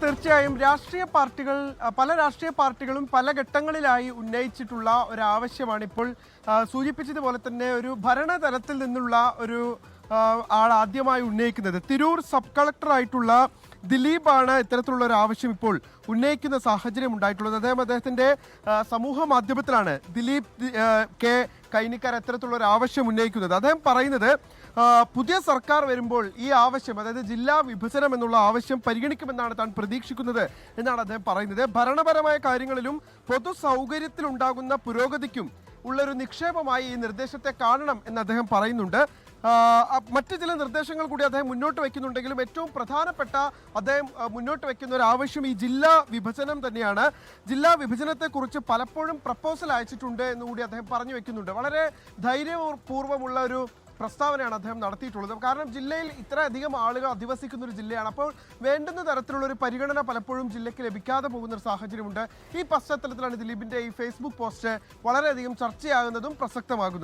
തീർച്ചയായും പല രാഷ്ട്രീയ പാർട്ടികളും പല ഘട്ടങ്ങളിലായി ഉന്നയിച്ചിട്ടുള്ള ഒരു ആവശ്യമാണ് ഇപ്പോൾ സൂചിപ്പിച്ചതുപോലെ തന്നെ ഒരു ഭരണതലത്തിൽ നിന്നുള്ള ഒരു ആൾ ആദ്യമായി ഉന്നയിക്കുന്നത്. തിരൂർ സബ് കളക്ടറായിട്ടുള്ള ദിലീപാണ് ഇത്തരത്തിലുള്ള ഒരു ആവശ്യം ഇപ്പോൾ ഉന്നയിക്കുന്ന സാഹചര്യം ഉണ്ടായിട്ടുള്ളത്. അദ്ദേഹത്തിന്റെ സമൂഹ മാധ്യമത്തിലാണ് ദിലീപ് കെ കൈനിക്കാർ ഇത്തരത്തിലുള്ള ഒരു ആവശ്യം ഉന്നയിക്കുന്നത്. അദ്ദേഹം പറയുന്നത് പുതിയ സർക്കാർ വരുമ്പോൾ ഈ ആവശ്യം, അതായത് ജില്ലാ വിഭജനം എന്നുള്ള ആവശ്യം പരിഗണിക്കുമെന്നാണ് താൻ പ്രതീക്ഷിക്കുന്നത് എന്നാണ് അദ്ദേഹം പറയുന്നത്. ഭരണപരമായ കാര്യങ്ങളിലും പൊതു സൗകര്യത്തിലുണ്ടാകുന്ന പുരോഗതിക്കും ഉള്ളൊരു നിക്ഷേപമായി ഈ നിർദ്ദേശത്തെ കാണണം എന്ന് അദ്ദേഹം പറയുന്നുണ്ട്. മറ്റു ചില നിർദ്ദേശങ്ങൾ കൂടി അദ്ദേഹം മുന്നോട്ട് വയ്ക്കുന്നുണ്ടെങ്കിലും ഏറ്റവും പ്രധാനപ്പെട്ട അദ്ദേഹം മുന്നോട്ട് വയ്ക്കുന്ന ഒരു ആവശ്യം ഈ ജില്ലാ വിഭജനം തന്നെയാണ്. ജില്ലാ വിഭജനത്തെക്കുറിച്ച് പലപ്പോഴും പ്രപ്പോസൽ അയച്ചിട്ടുണ്ട് എന്നുകൂടി അദ്ദേഹം പറഞ്ഞു വെക്കുന്നുണ്ട്. വളരെ ധൈര്യപൂർവ്വമുള്ള ഒരു പ്രസ്താവനയാണ് അദ്ദേഹം നടത്തിയിട്ടുള്ളത്. കാരണം ജില്ലയിൽ ഇത്രയധികം ആളുകൾ അധിവസിക്കുന്ന ഒരു ജില്ലയാണ്. അപ്പോൾ വേണ്ടുന്ന തരത്തിലുള്ള ഒരു പരിഗണന പലപ്പോഴും ജില്ലയ്ക്ക് ലഭിക്കാതെ പോകുന്ന ഒരു സാഹചര്യമുണ്ട്. ഈ പശ്ചാത്തലത്തിലാണ് ദിലീപിന്റെ ഈ ഫേസ്ബുക്ക് പോസ്റ്റ് വളരെയധികം ചർച്ചയാകുന്നതും പ്രസക്തമാകുന്നതും.